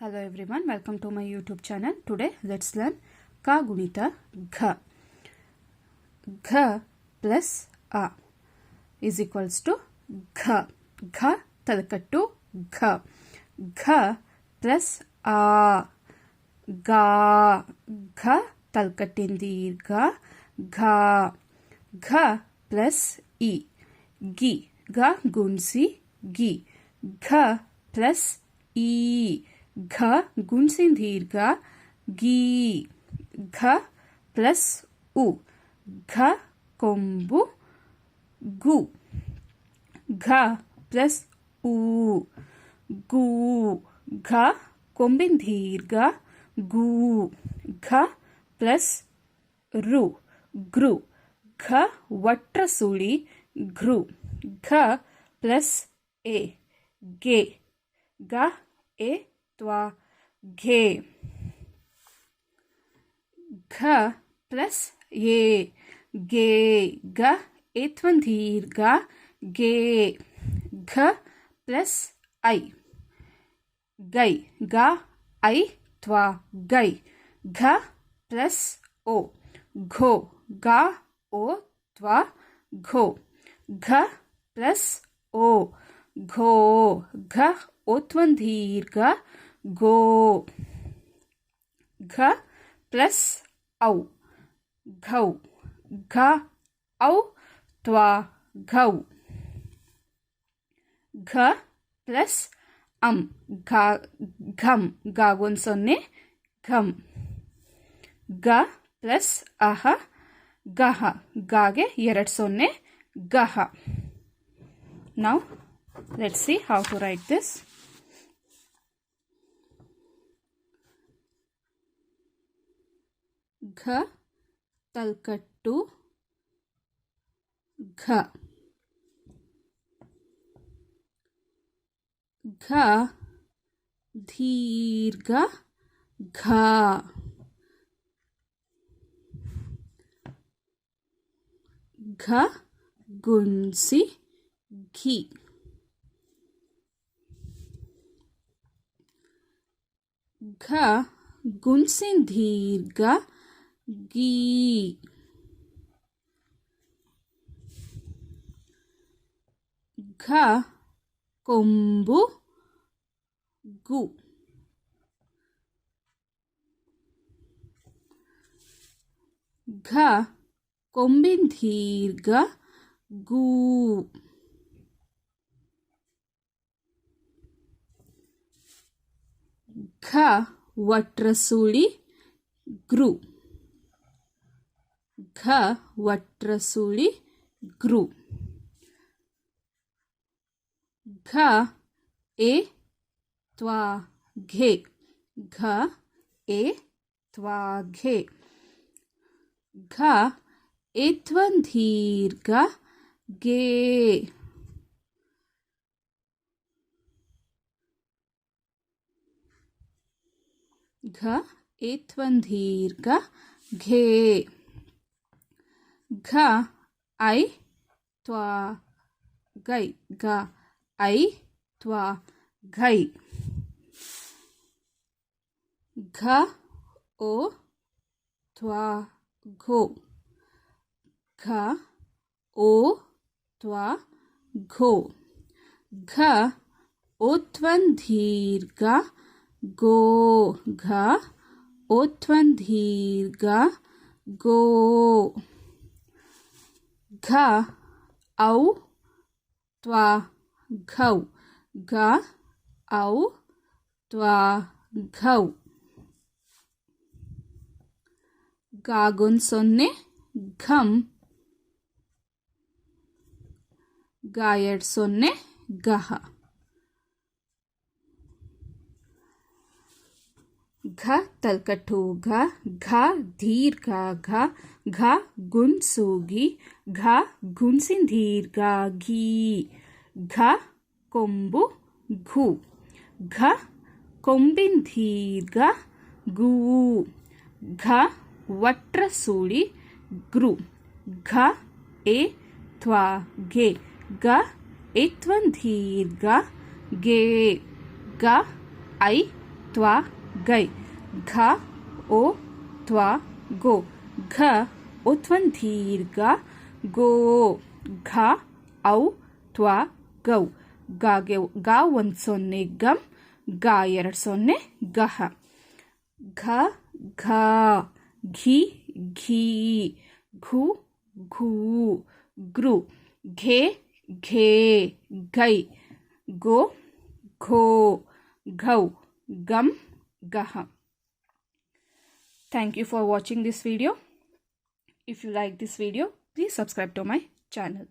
Hello everyone, welcome to my YouTube channel. Today let's learn Ka Gunita Gha. Gha plus A is equals to Gha. Gha talakattu Gha. Gha plus A. Ga. Gha talakattin dirgha. Gha. Gha plus E. Gi. Ga gunsi gi. Gha plus E. ಘ ಗುಣಸಿನ ದೀರ್ಘ ghee. ಘ plus ಉ. ಘ ಕೊಂಬು ಗು. ಘ plus ಉ ಗು. ಘ ಕೊಂಬಿನ ದೀರ್ಘ ಗೂ. ಘ plus ರು ಗೃ. ಘ ವಟ್ರ ಸುಳಿ ಘೃ. ಘ plus A ಗೆ. ಗ ಎ ಘೆ. ಘ ಪ್ಲಸ್ ಎ ಗೆ. ಗ ಏತ್ವನ್ ದೀರ್ಘ ಗೆ. ಘ ಪ್ಲಸ್ ಐ ಗೈ. ಗ ಐ ತ್ವ ಗೈ. ಘ plus O ಘೋ. ಗ ಓ ತ್ವ ಘೋ. ಘ ಪ್ಲಸ್ ಓ ಘೋ. ಘ ಓತ್ವನ್ ದೀರ್ಘ ಗೋ. ಘ ಪ್ಲಸ್ ಔ ಘೌ. ಘ ಔ ತ್ವ ಘೌ. ಘ ಪ್ಲಸ್ ಅಂ ಘಂ. ಗಾಗೊಂದು ಸೊನ್ನೆ ಘಂ. ಗ ಪ್ಲಸ್ ಅಹ ಗಹ. ಗಾಗೆ ಎರಡು ಸೊನ್ನೆ ಗಹ. Now let's see how to write this. ಘ ತಲ್ಕಟ್ಟು ಘ. ಘ ದೀರ್ಘ ಘ. ಘ ಗುಣ್ಸಿ ಘಿ. ಘ ಗುಣ್ಸಿನ ದೀರ್ಘ ಗೀ. ಘ ಕೊಂಬು ಗು. ಘ ಕೊಂಬಿನ ದೀರ್ಘ ಗೂ. ಘ ವಟ್ರ ಸುಳಿ ಗೃ. ಘ ವಟ್ರ ಸುಳಿ ಗೃ. ಘ ಎ ತ್ವ ಘೆ. ಘ ಎ ತ್ವ ಘೆ. ಘ ಏತ್ವನ್ ದೀರ್ಘ ಗೆ. ಘ ಏತ್ವನ್ ದೀರ್ಘ ಘೆ. ಘ ಐ ತ್ವ ಗೈ. ಘ I ತ್ವ GUI. ಘ ಓ ತ್ವ ಘೋ. ಘ ಓ ತ್ವ ಘೋ. ಘ ಓತ್ವನ್ ದೀರ್ಘ ಗೋ. ಘ ಓತ್ವನ್ ದೀರ್ಘ ಗೋ. ಘ ಔ ತ್ವ ಘೌ. ಘ ಔ ತ್ವ ಘೌ. ಗಾಗೊಂದು ಸೊನ್ನೆ ಘಂ. ಗ ಎರಡು ಸೊನ್ನೆ ಗಹ. ಘ ತಲ್ಕಟ್ಟು ಘ. ಘ ದೀರ್ಘ ಘ. ಘ ಗುಣ್ಸು ಗಿ. ಘ ಗುಣ್ಸಿನ ದೀರ್ಘ ಘೀ. ಘ ಕೊಂಬು ಘು. ಘ ಕೊಂಬಿನ ದೀರ್ಘ ಗೂ. ಘ ವಟ್ರ ಸುಳಿ ಗೃ. ಘ ಎ ತ್ವ ಗೆ. ಗ ಏತ್ವನ್ ದೀರ್ಘ ಗೆ. ಗ ಐ त्वा गै घ ओ त्वा गो घ ಒತ್ವನ್ ದೀರ್ಘ ಗೋ ಘ ಔ ತ್ವ ಗೌ ಗಾಗೆ ಗ ಒಂದು ಸೊನ್ನೆ ಗಮ್ ಗ ಎರಡು ಸೊನ್ನೆ ಗಹ ಘ ಘ ಘಿ ಘೀ ಘು ಘೂ ಗೃ ಘೆ ಘೇ GUI go ಘೋ ಘೌ gum ಗಹ. Thank you for watching this video. If you like this video, please subscribe to my channel.